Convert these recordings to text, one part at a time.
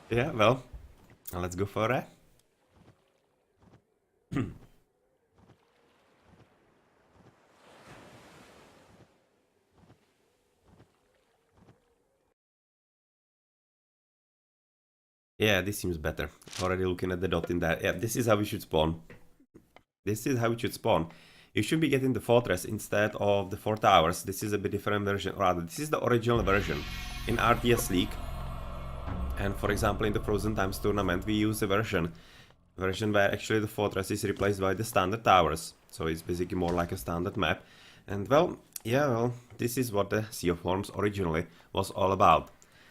Yeah, well, let's go for that. Yeah, this seems better. Already looking at the dot in there. Yeah, this is how we should spawn. This is how it should spawn. You should be getting the fortress instead of the 4 towers. This is a bit different version, rather, this is the original version in RTS League. And for example, in the Frozen Times tournament, we use a version where actually the fortress is replaced by the standard towers. So it's basically more like a standard map. And well, yeah, well, this is what the Sea of Worms originally was all about.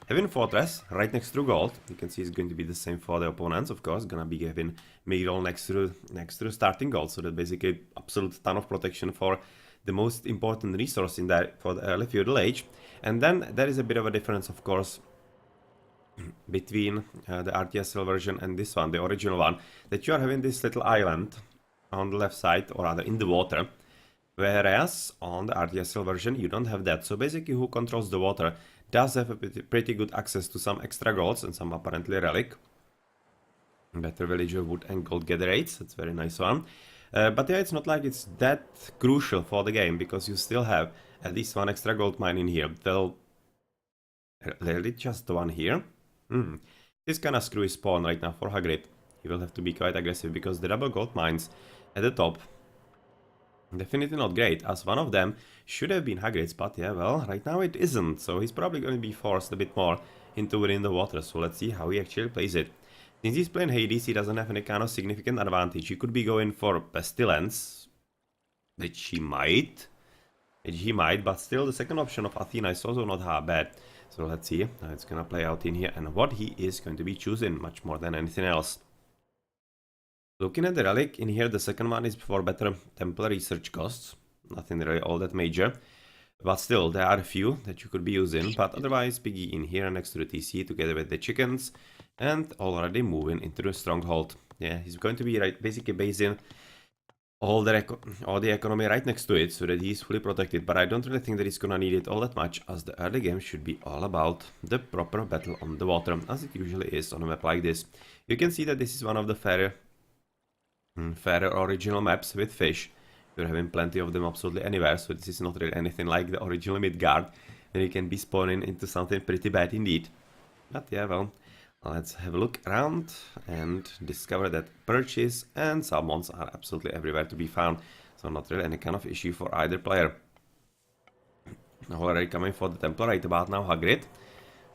Having fortress right next to gold, you can see it's going to be the same for the opponents, of course, gonna be having middle next to the starting gold, so that basically absolute ton of protection for the most important resource in that for the early feudal age. And then there is a bit of a difference, of course, between the RTS version and this one, the original one, that you are having this little island on the left side, or rather in the water, whereas on the RTS version you don't have that. So basically who controls the water does have a pretty good access to some extra golds and some apparently relic. Better villager wood and gold gatherers, that's a very nice one. But yeah, it's not like it's that crucial for the game, because you still have at least one extra gold mine in here. Well, really just one here. This kind of screwy spawn right now for Hagrit. He will have to be quite aggressive, because the double gold mines at the top, definitely not great, as one of them should have been Hagrid's, but yeah, well, right now it isn't, so he's probably going to be forced a bit more into within the water, so let's see how he actually plays it. Since he's playing Hades, he doesn't have any kind of significant advantage. He could be going for Pestilence, which he might, but still the second option of Athena is also not half bad. So let's see how it's gonna play out in here and what he is going to be choosing much more than anything else. Looking at the relic in here, the second one is for better Templar research costs. Nothing really all that major. But still, there are a few that you could be using. But otherwise, Piggy in here next to the TC together with the chickens. And already moving into the stronghold. Yeah, he's going to be basically basing all the economy right next to it, so that he's fully protected. But I don't really think that he's gonna need it all that much, as the early game should be all about the proper battle on the water, as it usually is on a map like this. You can see that this is one of the fairer original maps with fish. You're having plenty of them absolutely anywhere, so this is not really anything like the original Midgard, and you can be spawning into something pretty bad indeed. But yeah, well, let's have a look around and discover that perches and salmons are absolutely everywhere to be found, so not really any kind of issue for either player. Already coming for the Templar right about now, Hagrid. So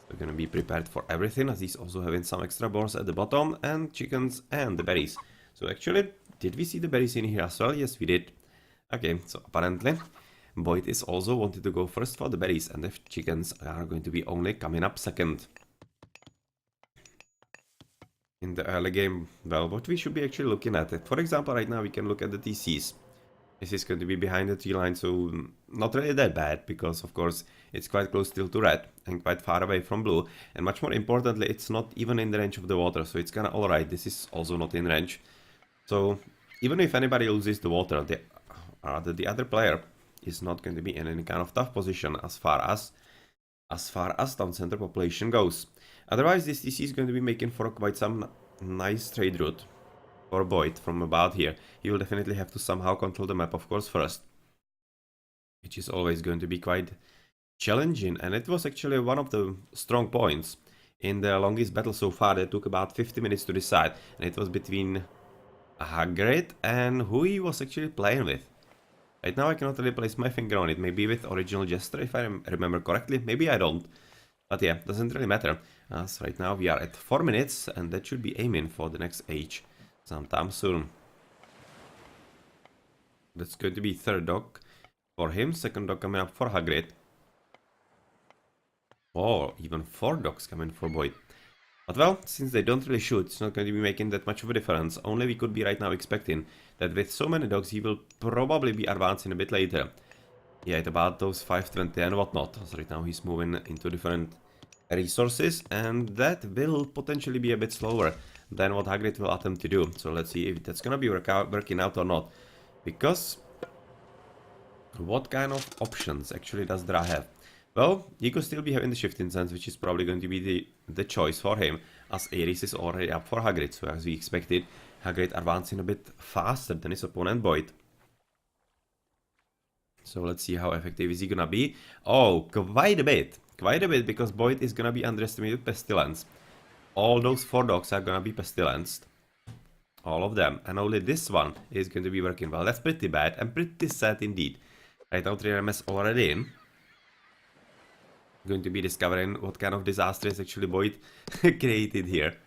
we're gonna be prepared for everything, as he's also having some extra boars at the bottom, and chickens and the berries. So actually, did we see the berries in here as well? Yes, we did. Okay, so apparently BoIt is also wanted to go first for the berries, and the chickens are going to be only coming up second. In the early game, well, what we should be actually looking at it. For example, right now we can look at the TCs. This is going to be behind the tree line, so not really that bad, because of course it's quite close still to red and quite far away from blue. And much more importantly, it's not even in the range of the water, so it's kind of alright. This is also not in range. So even if anybody loses the water, the other player is not going to be in any kind of tough position as far as town center population goes. Otherwise, this TC is going to be making for quite some nice trade route for BoIt from about here. He will definitely have to somehow control the map, of course, first, which is always going to be quite challenging, and it was actually one of the strong points in the longest battle so far. That took about 50 minutes to decide, and it was between Hagrit and who he was actually playing with. Right now I cannot really place my finger on it, maybe with original Jester if I remember correctly, maybe I don't. But yeah, doesn't really matter, as right now we are at 4 minutes, and that should be aiming for the next age sometime soon. That's going to be third dog for him, second dog coming up for Hagrid. Or even 4 dogs coming for BoIt. But well, since they don't really shoot, it's not going to be making that much of a difference. Only we could be right now expecting that with so many dogs he will probably be advancing a bit later. Yeah, at about those 520 and whatnot. So right now he's moving into different resources, and that will potentially be a bit slower than what Hagrid will attempt to do. So let's see if that's gonna be working out or not. Because what kind of options actually does Dra have? Well, he could still be having the Shifting Sands, which is probably going to be the choice for him, as Ares is already up for Hagrit, so as we expected, Hagrit advancing a bit faster than his opponent BoIt. So let's see how effective is he gonna be. Oh, quite a bit, because BoIt is gonna be underestimated Pestilence. All those 4 dogs are gonna be Pestilenced. All of them, and only this one is going to be working well. That's pretty bad and pretty sad indeed. Right now, 3MS already in. Going to be discovering what kind of disaster is actually BoIt created here.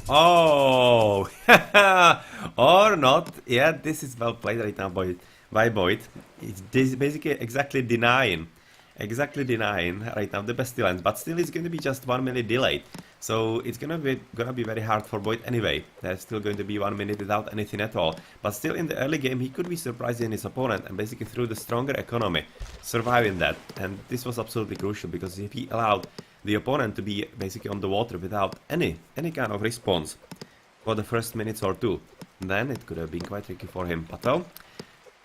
Oh, or not. Yeah, this is well played right now by BoIt. It's basically exactly denying right now the Pestilence, but still it's going to be just 1 minute delayed. So it's gonna be very hard for BoIt anyway. There's still going to be 1 minute without anything at all. But still in the early game he could be surprising his opponent and basically through the stronger economy surviving that. And this was absolutely crucial because if he allowed the opponent to be basically on the water without any kind of response for the first minutes or two, then it could have been quite tricky for him. But well,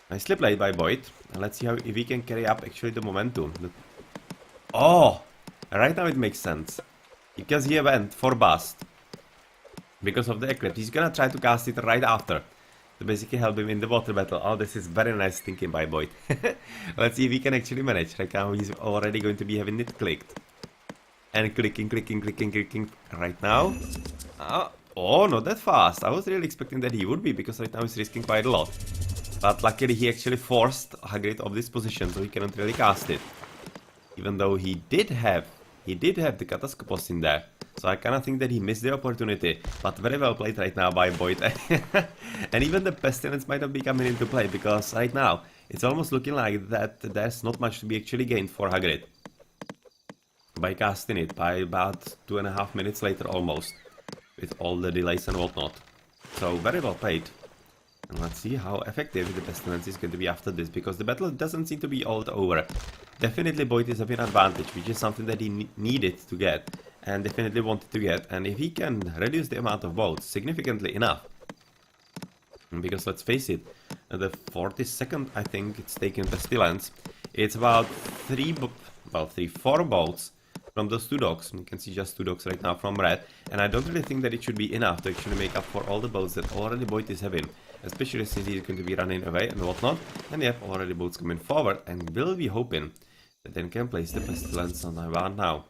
nicely played by BoIt. And let's see if he can carry up actually the momentum. Oh, right now it makes sense. Because he went for bust. Because of the Eclipse. He's gonna try to cast it right after. To basically help him in the water battle. Oh, this is very nice thinking by BoIt. Let's see if he can actually manage. Right now he's already going to be having it clicked. And clicking right now. Oh, not that fast. I was really expecting that he would be, because right now he's risking quite a lot. But luckily he actually forced Hagrid off this position, so he cannot really cast it. Even though he did have the Catastropos in there. So I kinda think that he missed the opportunity. But very well played right now by BoIt. And even the Pestilence might not be coming into play, because right now it's almost looking like that there's not much to be actually gained for Hagrid. By casting it by about 2.5 minutes later almost. With all the delays and whatnot. So very well played. And let's see how effective the Pestilence is going to be after this, because the battle doesn't seem to be all over. Definitely BoIt is having an advantage, which is something that he needed to get, and definitely wanted to get, and if he can reduce the amount of boats significantly enough, because let's face it, the 42nd, I think it's taken Pestilence, it's about 4 boats from those 2 dogs. You can see just 2 dogs right now from red, and I don't really think that it should be enough to actually make up for all the boats that already BoIt is having, especially since he's going to be running away and whatnot, and you have already boats coming forward, and will be hoping that then can place the Pestilence on Ivan now.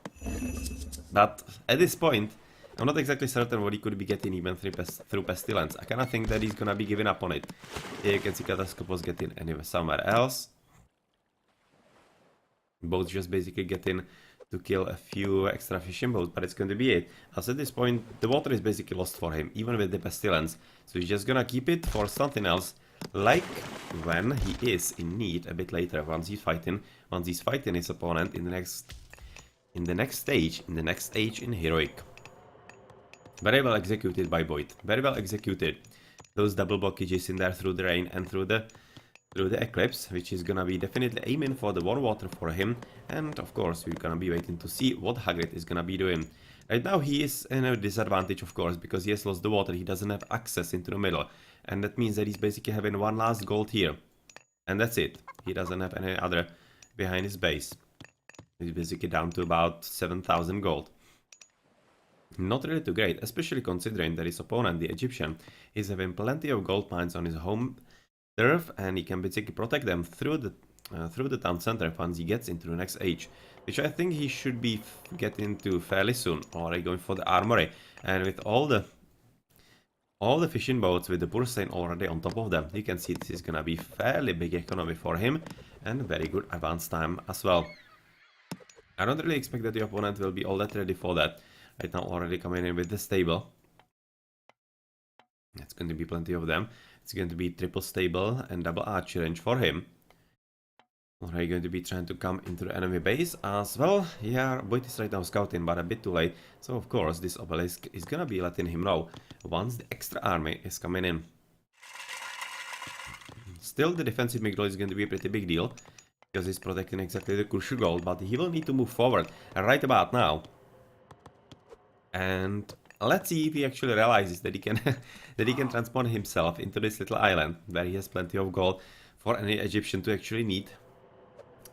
But at this point, I'm not exactly certain what he could be getting even through Pestilence. I kinda think that he's gonna be giving up on it. Here you can see Catastropos getting anywhere somewhere else. Boats just basically getting to kill a few extra fishing boats, but it's going to be it. As at this point, the water is basically lost for him, even with the Pestilence. So he's just gonna keep it for something else, like when he is in need a bit later, once he's fighting his opponent in the next stage in Heroic. Very well executed by BoIt. Very well executed. Those double blockages in there through the rain and through the Eclipse, which is gonna be definitely aiming for the warm water for him. And of course, we're gonna be waiting to see what Hagrid is gonna be doing. Right now he is in a disadvantage, of course, because he has lost the water. He doesn't have access into the middle. And that means that he's basically having one last gold here. And that's it. He doesn't have any other behind his base. He's basically down to about 7,000 gold. Not really too great, especially considering that his opponent, the Egyptian, is having plenty of gold mines on his home turf, and he can basically protect them through the town center once he gets into the next age, which I think he should be getting to fairly soon, already going for the armory, and with all the fishing boats with the Bursane already on top of them, you can see this is gonna be fairly big economy for him, and very good advance time as well. I don't really expect that the opponent will be all that ready for that. Right now already coming in with the stable. It's going to be plenty of them. It's going to be triple stable and double archer range for him. Already going to be trying to come into the enemy base as well. Yeah, BoIt is right now scouting, but a bit too late. So of course this obelisk is gonna be letting him know once the extra army is coming in. Still, the defensive Migdol is going to be a pretty big deal, because he's protecting exactly the crucial gold, but he will need to move forward right about now. And let's see if he actually realizes that he can that he can transport himself into this little island where he has plenty of gold for any Egyptian to actually need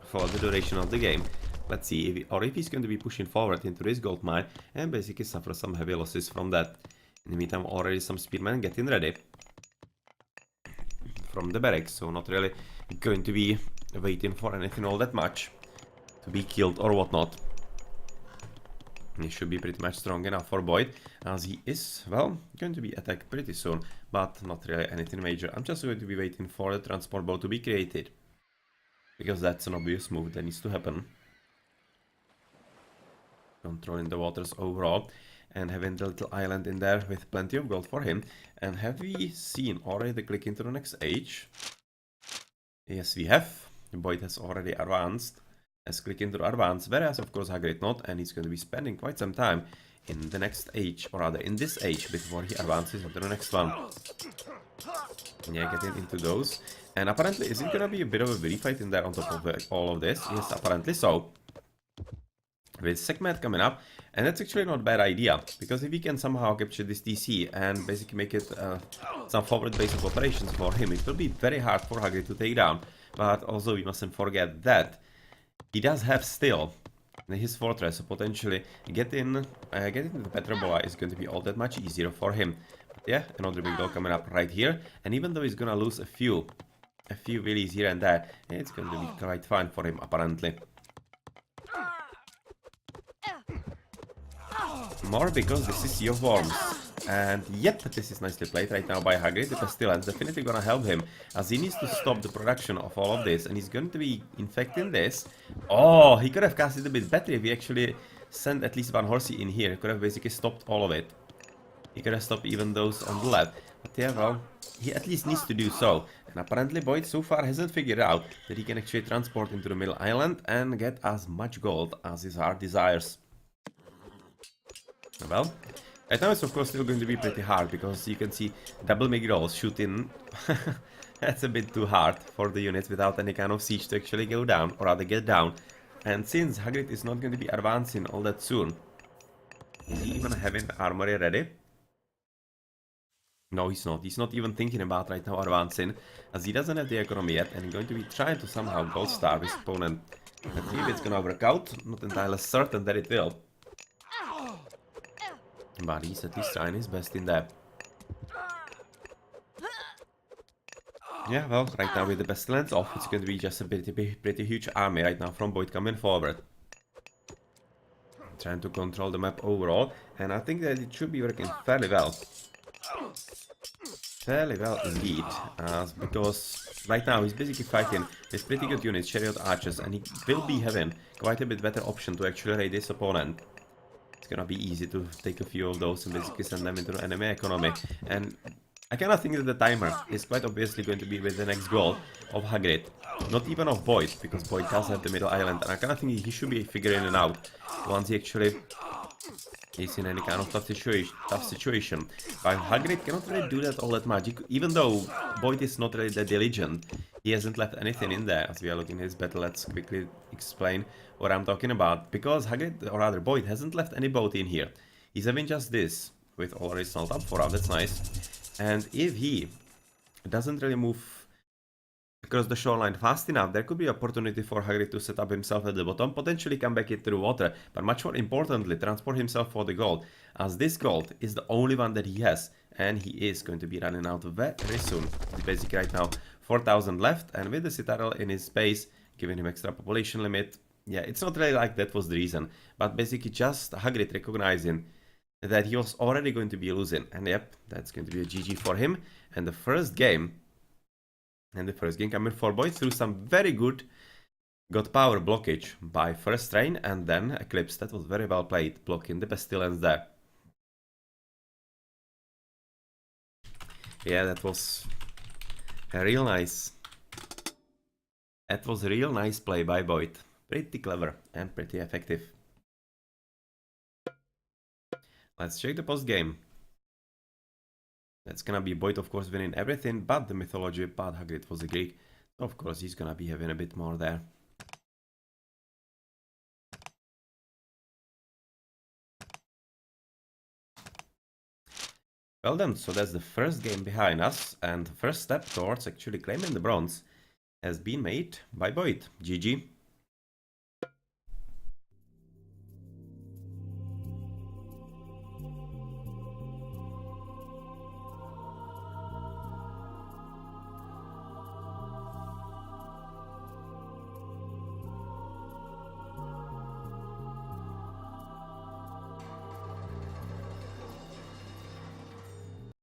for the duration of the game. Let's see if he's going to be pushing forward into this gold mine and basically suffer some heavy losses from that. In the meantime, already some spearmen getting ready from the barracks, so not really going to be waiting for anything all that much to be killed or whatnot. He should be pretty much strong enough for BoIt, as he is, well, going to be attacked pretty soon, but not really anything major. I'm just going to be waiting for the transport boat to be created, because that's an obvious move that needs to happen. Controlling the waters overall, and having the little island in there with plenty of gold for him. And have we seen already the click into the next age? Yes, we have. BoIt has already advanced. Has click into the advance, whereas of course Hagrit not, and he's going to be spending quite some time in the next age, or rather in this age, before he advances onto the next one. Yeah, getting into those. And apparently, is it gonna be a bit of a refight in there on top of all of this? Yes, apparently so. With segment coming up, and that's actually not a bad idea, because if we can somehow capture this TC and basically make it some forward base of operations for him, it will be very hard for Hagrid to take down. But also we mustn't forget that he does have still his fortress, so potentially getting the Petroboa is going to be all that much easier for him. But yeah, another big goal coming up right here, and even though he's gonna lose a few willies here and there, it's going to be quite fine for him apparently. More because this is Sea of Worms. And yep, this is nicely played right now by Hagrid. The Pestilence definitely gonna help him, as he needs to stop the production of all of this, and he's going to be infecting this. Oh, he could have cast it a bit better if he actually sent at least one horsey in here. Could have basically stopped all of it. He could have stopped even those on the left. But yeah, well, he at least needs to do so. And apparently BoIt so far hasn't figured out that he can actually transport into the middle island and get as much gold as his heart desires. Well, right now it's of course still going to be pretty hard, because you can see double McGraws shooting. That's a bit too hard for the units without any kind of siege to actually go down, or rather get down. And since Hagrid is not going to be advancing all that soon, is he even having the armory ready? No, he's not. He's not even thinking about right now advancing, as he doesn't have the economy yet, and he's going to be trying to somehow gold star his opponent. Let's see if it's gonna work out. Not entirely certain that it will. But he's at least trying his best in there. Yeah, well, right now with the Pestilence off, it's going to be just a pretty huge army right now from BoIt coming forward. Trying to control the map overall, and I think that it should be working fairly well. Fairly well indeed, because right now he's basically fighting with pretty good units, chariot archers, and he will be having quite a bit better option to actually raid his opponent. It's gonna be easy to take a few of those and basically send them into the enemy economy. And I kinda think that the timer is quite obviously going to be with the next goal of Hagrid. Not even of BoIt, because BoIt does have the middle island, and I kinda think he should be figuring it out once he actually is in any kind of tough situation. But Hagrid cannot really do that all that much, even though BoIt is not really that diligent. He hasn't left anything in there. As we are looking at his battle, let's quickly explain what I'm talking about. Because Hagrid, or rather BoIt, hasn't left any boat in here. He's having just this, with already snowed up for us, that's nice. And if he doesn't really move across the shoreline fast enough, there could be opportunity for Hagrid to set up himself at the bottom, potentially come back into the water, but much more importantly, transport himself for the gold, as this gold is the only one that he has, and he is going to be running out very soon. He's basically right now 4,000 left, and with the Citadel in his base, giving him extra population limit, yeah, it's not really like that was the reason, but basically just Hagrid recognizing that he was already going to be losing, and yep, that's going to be a GG for him, and the first game coming for BoIt through some very good god power blockage by first train and then Eclipse. That was very well played, blocking the Pestilence there. Yeah, that was real nice. That was a real nice play by BoIt. Pretty clever and pretty effective. Let's check the post game. That's gonna be BoIt, of course, winning everything but the mythology, but Hagrid was a Greek. So of course, he's gonna be having a bit more there. Well then, so that's the first game behind us, and the first step towards actually claiming the bronze has been made by BoIt. GG.